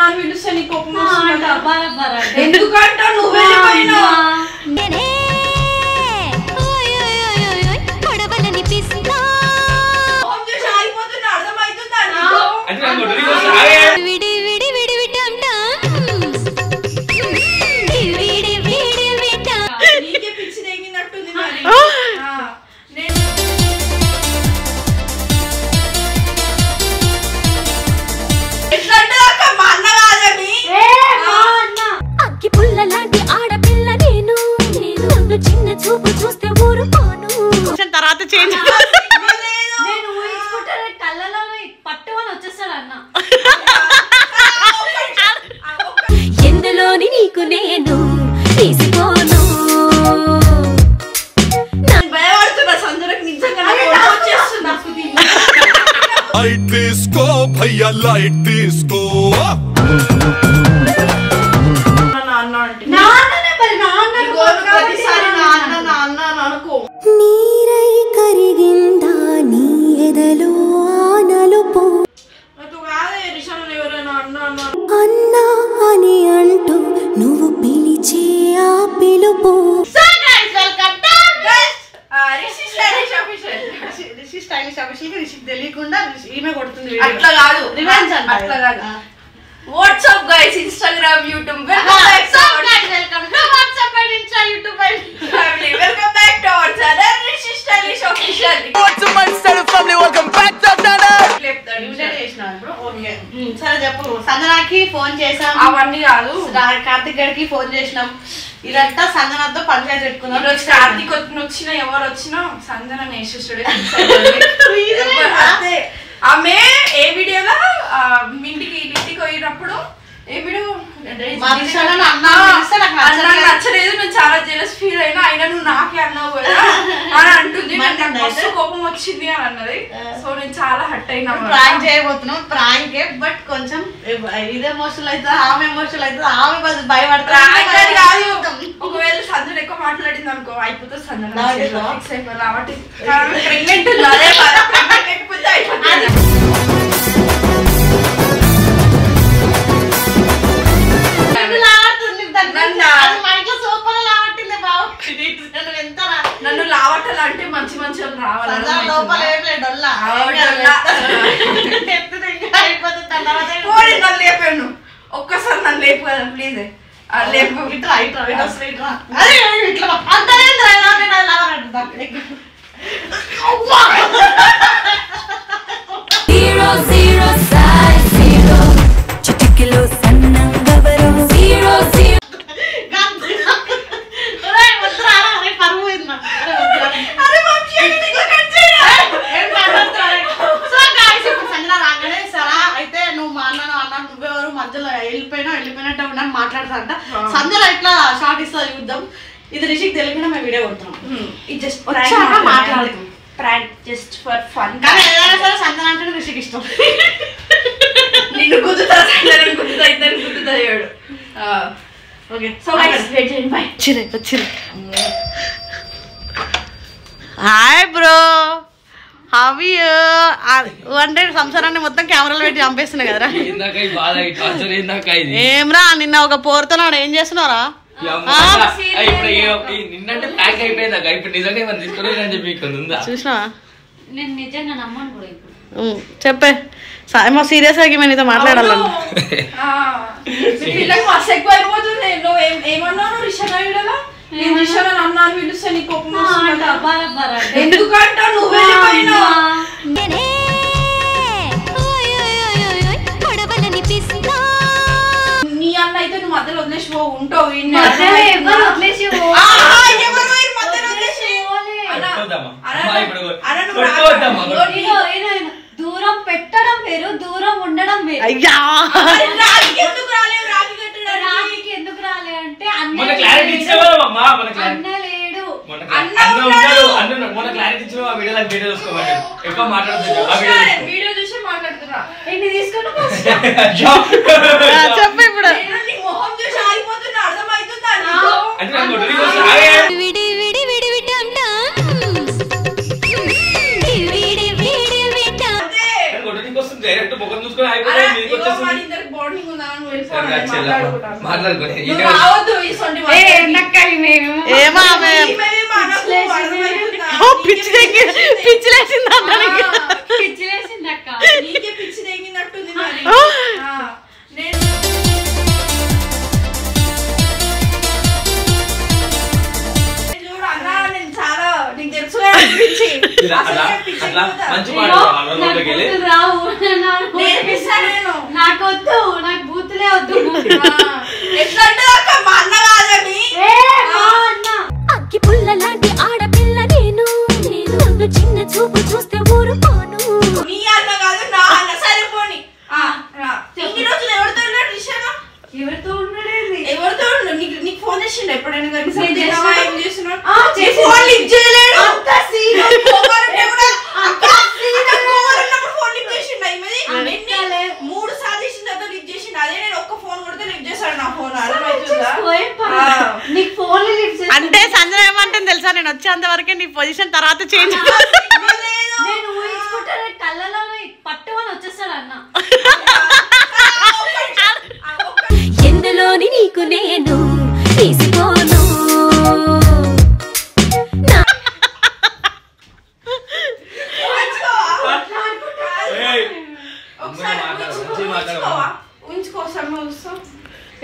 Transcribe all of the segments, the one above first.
అన్నాను పిలుస్తే నీ కోపం వస్తుంది ఎందుకంటే నువ్వు వెళ్ళిపోయినావు నీకే పిచ్చి తెగినట్టుంది మరి అగ్గి పుల్ల లాంటి ఆడపిల్ల నేను నన్ను చిన్న చూపు చూస్తే ఊరుకోను తర్వాత చేంజ్ నేను ఊహించుకుంటే కళ్ళలో పట్టుకొని వచ్చేస్తాడు అన్న ఎందులోని నీకు నేను తీసుకోను భయపడుతున్నా సందరికి నిజంగా లైట్ తీసుకో భయ్యా లైట్ తీసుకో నీరై కరిగిందా నీ ఎదలో ఆనలుపు అన్నా అని అంటూ నువ్వు పిలిచే ఆ పిలుపు తెలియకుండా ఈమె కొడుతుంది అట్లా కాదు అట్లా కాదు WhatsApp guys Instagram YouTube welcome back to our channel Rishi stylish official సరే చెప్పు సంజనాకి ఫోన్ చేసాం అవన్నీ కాదు కార్తిక్ గారికి ఫోన్ చేసినాం ఇదంతా సంజనతో పంచాయతీ పెట్టుకున్నాం ఈరోజు కార్తిక్ వచ్చినా ఎవరు వచ్చినా సంజన నేషుడే అదే ఆమె ఏ వీడియోలో ఇంటికి పోయినప్పుడు ఏ వీడియో నచ్చలేదు నేను చాలా జెలస్ ఫీల్ అయినా అయినా నువ్వు నాకే అన్నావు కదా అని అంటుంది మస్తు కోపం వచ్చింది అని అన్నది సో నేను చాలా హట్ అయినా ప్రాంక్ చేయబోతున్నాం ప్రాంకే బట్ కొంచెం ఇది ఎమోషనల్ అవుతుంది ఆమె ఎమోషనల్ అవుతుంది ఆమె భయపడుతుంది కాదు ఒకవేళ సంజన ఎక్కువ మాట్లాడింది అనుకో అయిపోతుంది సంజన ఫిక్స్ అయిపోయి కాబట్టి ప్రెగ్నెంట్ ఉంది అదే ప్రెగ్నెంట్ లేకపోతే అయిపోతుంది నన్ను లావట్టాలంటే మంచి మంచి రావాలి నన్ను లేపాను ఒక్కసారి నన్ను లేపు కదా ప్లీజ్ లేపు వెళ్ళిపోయినట్టు ఉన్నాను మాట్లాడతారంట సంజన ఎట్లా షార్ట్ ఇస్తా చూద్దాం ఇది రిషికి తెలియకుండా మేము వీడియో కొడుతున్నాం ఇది జస్ట్ మాట్లాడుతాం ప్రాంక్ జస్ట్ ఫర్ ఫన్ కానీ ఏదైనా సరే సంజన అంటే రిషికి ఇష్టం నిన్ను గుద్దుతా సంజన గుద్దుతా ఇద్దరు గుద్దుతా చేయడు ఓకే సో గైస్ వెయిట్ చేయండి బై వచ్చిరే హాయ్ బ్రో అవి అంటే సంసారాన్ని మొత్తం కెమెరాలో పెట్టి చంపేస్తున్నాయి కదరా ఏమ్రా నిన్న ఒక పోరుతో నాడు ఏం చేస్తున్నారా చూసినా నేను నిజంగా నమ్మను కూడా ఇప్పుడు చెప్పే ఏమో సీరియస్ గా మేము నీతో మాట్లాడాలను మస్తు ఎక్కువ అయిపోతుంది నువ్వు ఏమన్నావు రిషనా వీడలా నేను రిషనా అన్నాను పిలుస్తే నీ కోపం వస్తుంది ఎందుకంటే నువ్వు వెళ్ళిపోయినావు నీ అన్న అయితే నువ్వు మధ్యలో వదిలేసి ఉంటావు దూరం పెట్టడం వేరు దూరం ఉండడం వేరు అయ్యా రాఖీకి ఎందుకు రాలే అంటే అన్న లేడు వీడియో చూసి మాట్లాడుతున్నా చెప్పు ఇప్పుడు మొహం చూసి ఆగిపోతున్నా అర్థమవుతుందా బాండింగ్ ఉందా రావద్దు ఈ సొంటి ఏమో ఆమె పిచ్చి పిచ్చిలేసింది నీకే పిచ్చి తెగినట్టుంది మరి చూడు అన్నా నేను చాలా నీకు తెలుసు నాకొద్దు నాకు బూతులే వద్దు ఎట్లా అంటే మా అన్న కాదని అగ్గి పుల్ల లాంటి ఆడపిల్ల నేను నన్ను చిన్న చూపు చూస్తే ఊరుకోను నీ అన్న కాదు నా అన్న సరిపోని ఇన్ని రోజులు ఎవరితో ఉన్నాడు రిషానా ఎవరితో ఉన్నాడేంది ఎవరితో ఉండు నీకు ఫోన్ చేసిండు ఎప్పుడైనా కానీ ఏం చేస్తున్నాడు ఫోన్ లిఫ్ట్ చేయలేడు అంత సీన్ ఫోన్ లిఫ్ట్ చేసిండు అయ్యి 3 సార్లు చేసిన తర్వాత లిఫ్ట్ చేసిండు అదే నేను ఒక్క ఫోన్ కొడితే లిఫ్ట్ చేశాడు నా ఫోన్ నీకు ఫోన్ లిఫ్ట్ అంటే సంజన ఏమంటుంది తెలుసా నేను వచ్చేంత వరకే నీ పొజిషన్ తర్వాత చేంజ్ నేను ఊహించుకుంటాను కళ్ళలో పట్టుకొని వచ్చేస్తాడు అన్న ఎందులోని నీకు నేను తీసుకోను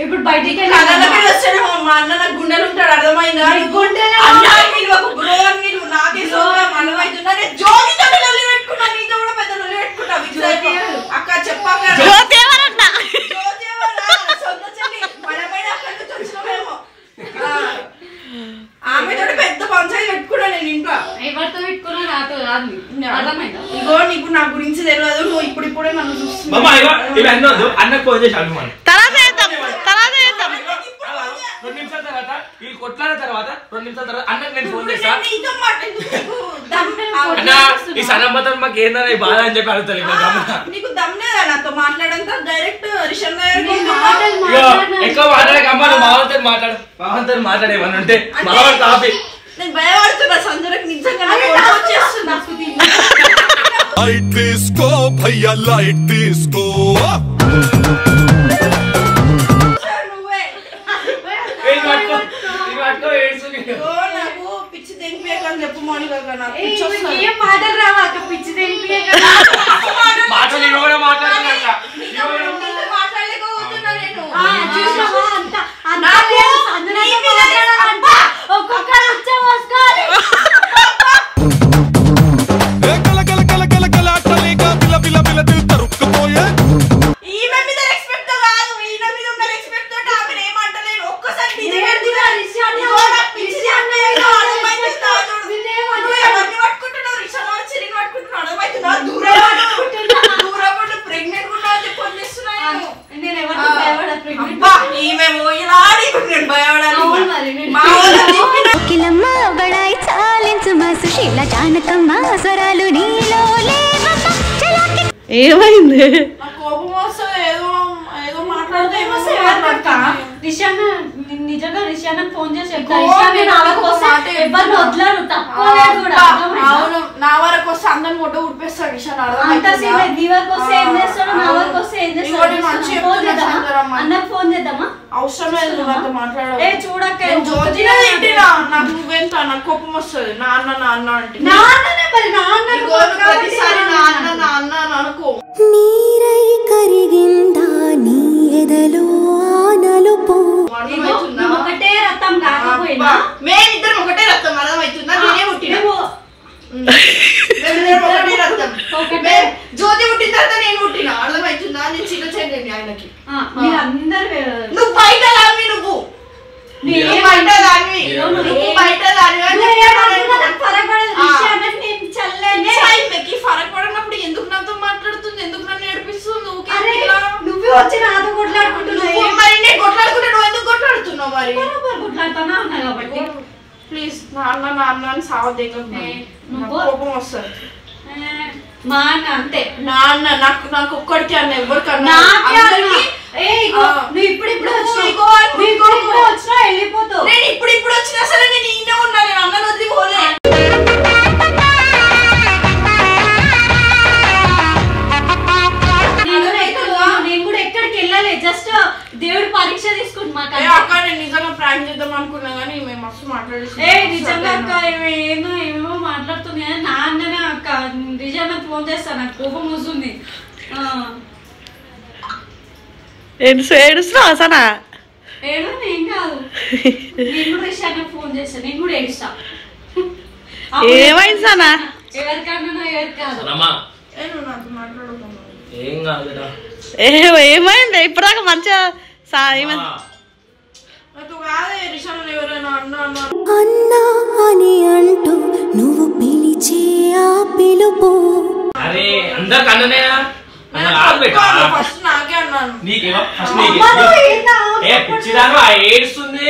ఇప్పుడు బయటికి వచ్చాడు మా అన్న నాకు గుండెలు ఉంటాడు అర్థమైందా నాకే మనమైతున్నా జోగితో పెట్టుకున్నా నీతో కూడా పెద్ద పెట్టుకుంటా అక్క చెప్పాక ఆమెతో పెద్ద పంచాయతీ పెట్టుకున్నా నేను ఇంట్లో ఎవరితో పెట్టుకున్నా నాతో కాదు ఇగో నీకు నా గురించి తెలియదు నువ్వు ఇప్పుడిప్పుడే నన్ను చూస్తున్నావు అన్నకు ఫోన్ చేసి అభిమాని వీళ్ళు కొట్లాడిన తర్వాత 2 నిమిషాల తర్వాత అన్నకు నేను ఫోన్ చేస్తా ఈ సనమ్మతం మాకు ఏందని బాధ అని చెప్పి అడుగుతాను నీకు దమ్లేదా నాతో మాట్లాడంతా డైరెక్ట్ రిషన్ ఎక్కువ మాట్లాడక అమ్మ నువ్వు మావంతో మాట్లాడేమని ఉంటే మావాడు కాపీ నేను భయపడుతున్నా సంజనకు నిజంగా వచ్చేస్తుంది लाइट डिस्को भैया लाइट डिस्को నాకు పిచ్చి తెంపియకని చెప్పు మౌనిక ఏం మాటలు రావా అక్క పిచ్చి తెంపియక మాటలు కూడా మాట్లాడుతున్నా మాట్లాడలేకపోతున్నా నేను ఒక్కొక్కరు వచ్చే పోసుకోవాలి ఈమె మీద రెస్పెక్ట్ కాదు ఈయన మీద ఉన్న రెస్పెక్ట్ తోటి ఆమె ఏమంటలేను ఒక్కసారి స్వరాలు నీలో ఏమైంది కోపం వస్తే ఏదో ఏదో మాట్లాడితే నిజంగా రిషానా ఫోన్ చేసి ఎవరిని వదలరు అవును నా వరకు వస్తే అందరిని మొట్ట ఉడిపేస్తాడు రిషాన్ అన్నకు ఫోన్ చేద్దామా అవసరం లేదు నాతో మాట్లాడాలి చూడక్క జ్యోతినే తింటినా నాకు నువ్వెంత నాకు కోపం వస్తుంది నాన్న నాన్న అంటే ప్రతిసారి నాన్న నాన్న అనుకో నీరై కరిగిందా నీ ఎదలో ఆనలుపు ఒకటే రక్తం కాకపోయినా మేమిద్దరం ఒకటే రక్తం అర్థమవుతుందా నేనే పుట్టినా జ్యోతి పుట్టిన తర్వాత నేను పుట్టినా అర్థమవుతుందా నేను చిన్న చెల్లి ఆయనకి నువ్వు బయట దాన్ని నువ్వు బయట దాన్ని బయట ఫరక్ పడినప్పుడు ఎందుకు నాతో మాట్లాడుతుంది ఎందుకు నన్ను ఏడిపిస్తుంది నువ్వే వచ్చి నాతో కొట్లాడుకుంటున్నావు మరి నేను కొట్లాడుకుంటే నువ్వు ఎందుకు కొట్లాడుతున్నావు మరి కొట్లాడుతున్నా అన్నా కాబట్టి ప్లీజ్ నాన్న నాన్న అని సావదేగా కోపం వస్తుంది మా అన్న అంతే నాన్న నాకు ఒక్కడికి అన్న ఎవరికన్నా నువ్వు ఇప్పుడు వచ్చినా వెళ్ళిపోతావు నేను ఇప్పుడు వచ్చినా సరే నేను ఈయన ఉన్నా నేను అన్నను వదిలి పోలే నేను కూడా ఎక్కడికి వెళ్ళాలి జస్ట్ దీక్ష తీసుకుంటు మాకు అక్క నేను నిజంగా ప్రాంక్ చేద్దాం అనుకున్నా కానీ మేము మస్తు మాట్లాడేసి నిజంగా అక్క ఏమేమో మాట్లాడుతుంది కానీ నా అన్ననే అక్క నిజంగా ఫోన్ చేస్తాను నాకు కోపం వస్తుంది ఏడుస్తున్నా అసనా ఏడు ఏం కాదు నేను కూడా రిషానికి ఫోన్ చేస్తాను నేను కూడా ఏడుస్తా ఏమైంది సనా ఎవరికన్నా ఎవరికి కాదు నాకు మాట్లాడుకున్నాను ఏం కాదురా ఏమైంది ఇప్పటిదాకా మంచిగా నాకు కాదే రిషాన్ ఎవరైనా అన్నా అన్నా అని అంటూ నువ్వు పిలిచే ఆ పిలుపు అరే అందరికి అన్ననేనా ఫస్ట్ నాకే అన్నాను నీకేమో ఫస్ట్ పిచ్చిదాను ఆ ఏడుస్తుంది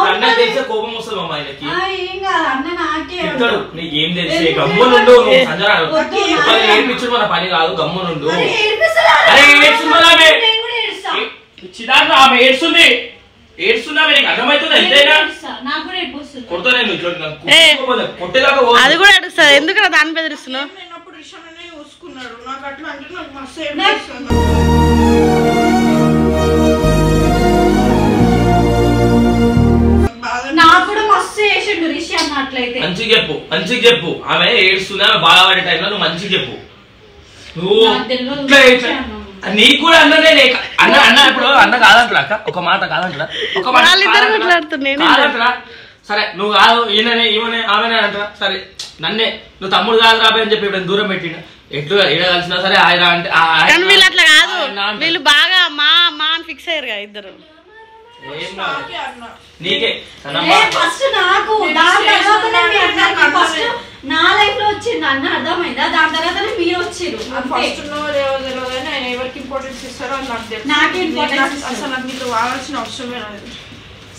అన్న తెలిసే కోపం వస్తుంది అమ్మ ఆయనకి నీకేం తెలిసే గమ్మునుండు నువ్వు సంజన ఏడిపించుడు మన పని కాదు గమ్మునుండు అరే ఏడుస్తుంది పిచ్చిదాను ఆమె ఏడుస్తుంది ఏడుస్తున్నామే నీకు అర్థమవుతుంది ఎంతైనా కొడతా నేను కొట్టేదాకా అది కూడా అడుగుతుంది ఎందుకు దాన్ని బెదిరిస్తున్నావు నేనప్పుడు రిషానే చూసుకున్నాడు నాకు అట్లా అంటే నాకు మస్తు ఏడుస్తుంది నాకు కూడా మస్తు చేసిండు రిషి అన్నట్లయితే మంచిగా చెప్పు ఆమె ఏడుస్తుంది ఆమె బాధపడే టైంలో నువ్వు మంచిగా చెప్పు నువ్వు నీకు కూడా అన్నదే అన్న అన్న ఇప్పుడు అన్న కాదంటరా అక్క ఒక మాట కాదంటరా ఒక మాట కాదంటరా సరే నువ్వు కాదు ఈయననే ఈమెనే ఆమెనే అంటరా సరే నన్నే నువ్వు తమ్ముడు కాదు రాబోయే అని చెప్పి ఇప్పుడు దూరం పెట్టిన ఎట్లు ఏడ కలిసినా సరే ఆయన అంటే వీళ్ళు అట్లా కాదు వీళ్ళు బాగా మా అని ఫిక్స్ అయ్యారు కదా ఇద్దరు నీకే ఫస్ట్ నాకు ఫస్ట్ నా లైఫ్ లో వచ్చింది అన్న అర్థమైందా దాని తర్వాతనే మీరు వచ్చిరు ఫస్ట్ ఆయన ఎవరికి ఇంపార్టెన్స్ ఇస్తారో అని నాకు తెలుసు నాకు ఇంపార్టెన్స్ అసలు నాకు మీతో వాడాల్సిన అవసరమే లేదు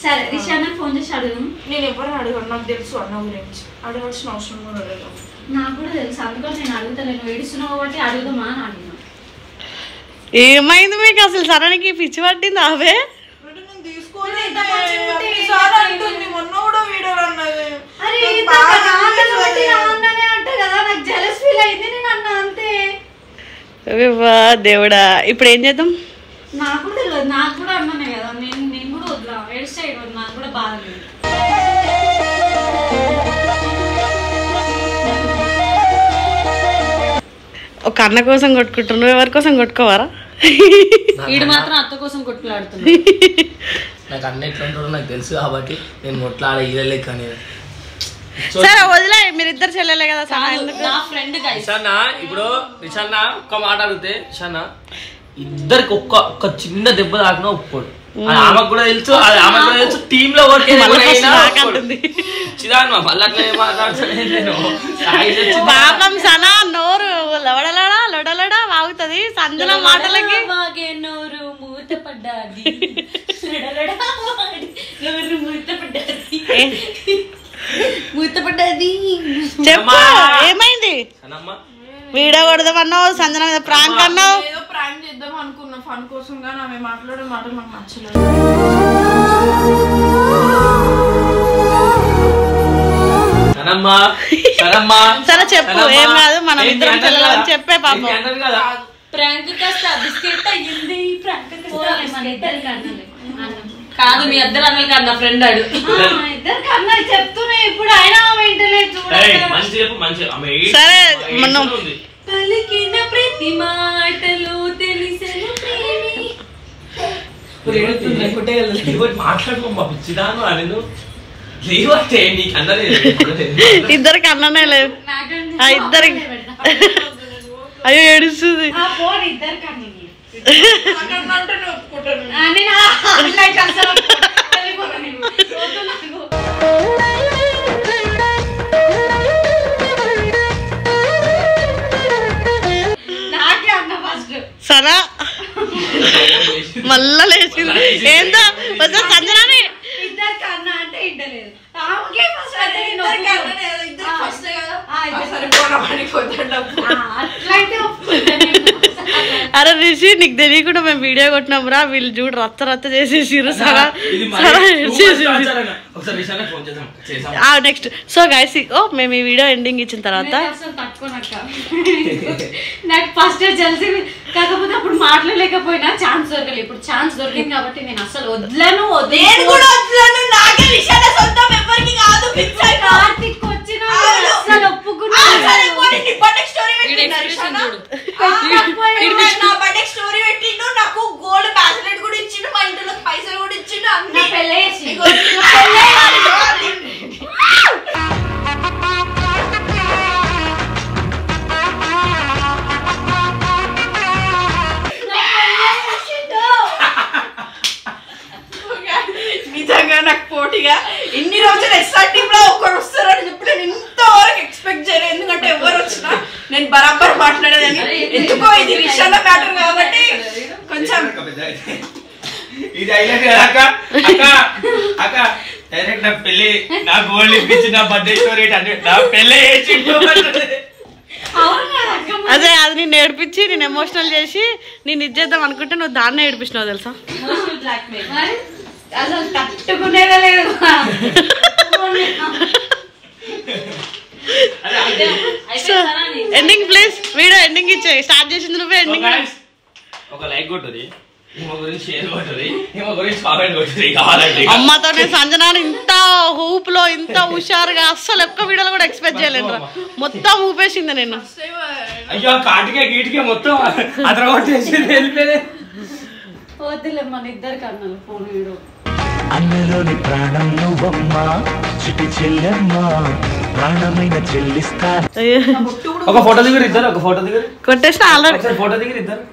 సరే రిషి అన్న ఫోన్ చేసి అడుగు నేను ఎవరిని అడగను నాకు తెలుసు అన్న గురించి అడగాల్సిన అవసరం కూడా లేదు నాకు కూడా తెలుసు అందుకని నేను అడుగుతలేను ఏడుస్తున్నావు కాబట్టి అడుగుదామా అని అడిగినా ఏమైంది మీకు అసలు సరానికి పిచ్చి పట్టింది అవే మొన్న కూడా వీడియోలో అన్నది దేవుడా ఇప్పుడు ఏం చేద్దాం నాకు కూడా తెలియదు నాకు కూడా అన్నానే కదా నేను కూడా వద్దా ఏడ్స్టే నాకు కూడా బాధ లేదు ఒక అన్న కోసం కొట్టుకుంటున్నావు ఎవరి కోసం కొట్టుకోవారా వీడు మాత్రం అత్త కోసం కొట్లాడుతున్నా నాకు అన్న ఎట్లా ఉంటాడో నాకు తెలుసు కాబట్టి నేను కొట్లాడ ఇయ్యలే కానీ సరే వదిలే మీరిద్దరు చెల్లెలే కదా నా ఫ్రెండ్ రిషాన్నా ఇప్పుడు రిషాన్న ఒక్క మాట అడిగితే రిషాన్న ఇద్దరికి ఒక్క చిన్న దెబ్బ తాకినా ఒప్పుకోడు ఆమెకు కూడా తెలుసు ఆమెకు కూడా తెలుసు టీమ్ లో పాపం సనా నోరు లొడలడా లొడలడా వాగుతుంది సంజన మాటలకి నోరు మూతపడ్డాది నోరు మూతపడ్డాది చెప్పు ఏమైంది వీడియో కొడదామన్నావు సంజన మీద ప్రాంక్ అన్నావు ఏదో ప్రాంక్ చేద్దాం అనుకున్నా ఫన్ కోసం కానీ ఆమె మాట్లాడే మాటలు నాకు నచ్చలేదు సరే చెప్పు ఏం కాదు మనం ఇద్దరం చెల్లెలని చెప్పే పాపం ప్రాంక్ కాస్త బిస్కెట్ అయ్యింది కాదు మీ ఇద్దరు అన్నలు కన్నా ఫ్రెండ్ అడు ఇద్దరు కన్నా చెప్తూనే ఇప్పుడు ఆయన సరే మనం పలికిన ప్రతి మాటలు తెలిసిన ఇద్దరికి అన్ననే లేదు ఇద్దరికి అయ్యో ఏడుస్తుంది సరే మళ్ళా లేచింది ఏందో సంజనాని అరే రిషి నీకు తెలియకుండా మేము వీడియో కొట్టినాం రా వీళ్ళు చూడు రచ్చ చేసేసిర్రు సరా నెక్స్ట్ సో గైస్ మేము ఈ వీడియో ఎండింగ్ ఇచ్చిన తర్వాత నాకు ఫస్ట్ తెలిసి కాకపోతే అప్పుడు మాట్లాడలేకపోయినా ఛాన్స్ దొరకలేదు ఇప్పుడు ఛాన్స్ దొరికింది కాబట్టి నేను అసలు వదలను కార్తిక్ వచ్చిన అసలు ఒప్పుకున్నా నాకు గోల్డ్ బ్యాస్లెట్ కూడా ఇచ్చిండు మా ఇంట్లో పైసలు కూడా ఇచ్చిండు అన్ని నిజంగా నాకు పోటీగా ఇన్ని రోజులు ఎస్ఆర్టీలో ఒకరు వస్తారని చెప్పి నేను ఇంతవరకు ఎక్స్పెక్ట్ చేయలేదు ఎందుకంటే ఎవరు వచ్చినా నేను బరాబర్ మాట్లాడేదని ఎందుకో ఇది విషయాల మ్యాటర్ కాబట్టి కొంచెం ఇది అక్క డైరెక్ట్ నా పెళ్లి నా గోల్డ్ ఇప్పించి నా బర్త్డే స్టోరీ నా పెళ్లి అదే అది నేను ఏడిపించి నేను ఎమోషనల్ చేసి నేను ఇచ్చేద్దాం అనుకుంటే నువ్వు దాన్నే ఏడిపించినావు తెలుసా అసలు తట్టుకునేదే లేదు ఎండింగ్ ప్లీజ్ వీడియో ఎండింగ్ ఇచ్చే స్టార్ట్ చేసింది నువ్వే ఎండింగ్ ఒక లైక్ కొట్టుది షేర్ కొట్టుది కామెంట్ కొట్టుది కావాలంటే అమ్మతో నేను సంజనాను ఇంత హూప్ లో ఇంత హుషారుగా అస్సలు ఒక్క వీడియోలో కూడా ఎక్స్పెక్ట్ చేయలేదు మొత్తం ఊపేసింది నేను అయ్యో కాటికే గీటికే మొత్తం అదర కొట్టేసింది వెళ్ళిపోయింది వద్దులే మన ఇద్దరు కన్నాను ఫోన్ వీడియో అన్నలోని ప్రాణం నువ్వమ్మా చిటి చెల్లెమ్మ ప్రాణమైన చెల్లిస్తా ఒక ఫోటో దగ్గర ఇద్దరు ఒక ఫోటో దగ్గర కొట్టేసిన ఆల్రెడీ ఫోటో దగ్గర ఇద్దరు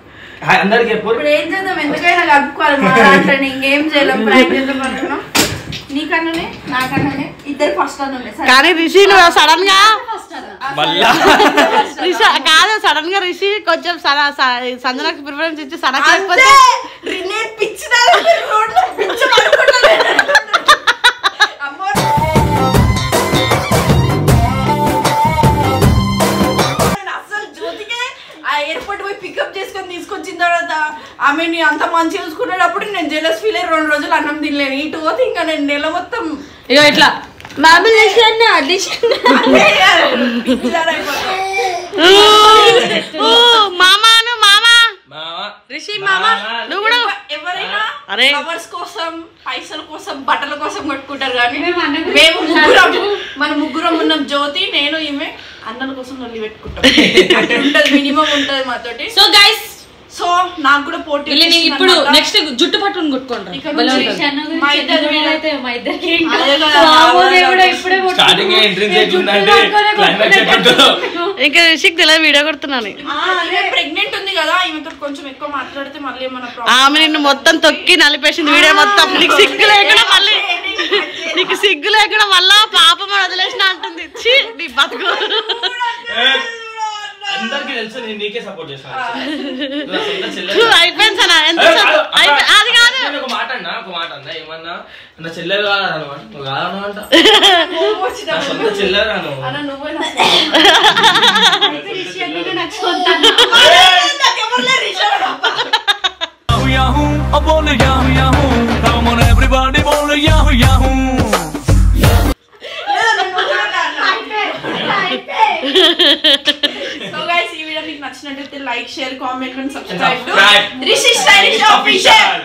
అందరికి ఇప్పుడు ఏం చేద్దాం ఎందుకైనా కలుపుకోవాలి అంటే ఇంకేం చేయలేం ప్రాంక్ చేద్దాం అనుకున్నాం నీకన్నానే నాకన్నానే ఇద్దరు ఫస్ట్ అన్నుండే కానీ రిషి నువ్వు సడన్ గా రిషి కాదు సడన్ గా రిషి కొంచెం సంజనకి ప్రిఫరెన్స్ ఇచ్చి సడన్ లేకపోతే నేను పిచ్చి అసలు జ్యోతికే ఆ ఎయిర్పోర్ట్ పోయి పికప్ చేసుకొని తీసుకొచ్చిన తర్వాత ఆమెని అంత మంచిగా చూసుకునేటప్పుడు నేను జెలస్ ఫీల్ అయ్యి 2 రోజులు అన్నం తినలేను ఇటు పోతే ఇంకా నేను నెల మొత్తం ఇగో ఇట్లా మామాను మామా రిషి మామా నువ్వు కూడా ఎవరైనా అరే ఫ్లవర్స్ కోసం పైసల కోసం బట్టల కోసం కొట్టుకుంటారు కానీ మేము ముగ్గురం మన ముగ్గురం ఉన్నాం జ్యోతి నేను ఈమె అన్నల కోసం నల్లి పెట్టుకుంటాం ఉంటది మినిమం ఉంటది మాతోటి సో గైస్ సో నాకు కూడా పోటీ ఇప్పుడు నెక్స్ట్ జుట్టు పట్టుకుని కొట్టుకోండి ఇంకా రిషిక్ తెలియదు వీడియో కొడుతున్నాను ప్రెగ్నెంట్ ఉంది కదా ఈమెతో కొంచెం ఎక్కువ మాట్లాడితే మళ్ళీ ఆమె నిన్ను మొత్తం తొక్కి నలిపేసింది వీడియో మొత్తం నీకు సిగ్గు లేకుండా మళ్ళీ నీకు సిగ్గు లేకుండా మళ్ళా పాపం వదిలేసిన అంటుంది నీ బతుకు అందరికి తెలుసు నేను నీకే సపోర్ట్ చేస్తాను అయిపోయింది సార్ అది కాదు ఒక మాట అన్నా ఏమన్నా నా చెల్లెలు కాదనమాట నువ్వు కాదనమాట నా సొంత చెల్లెలు రాను So guys, ఈ వీడియో మీకు నచ్చినట్లయితే like share comment and subscribe to Rishi stylish official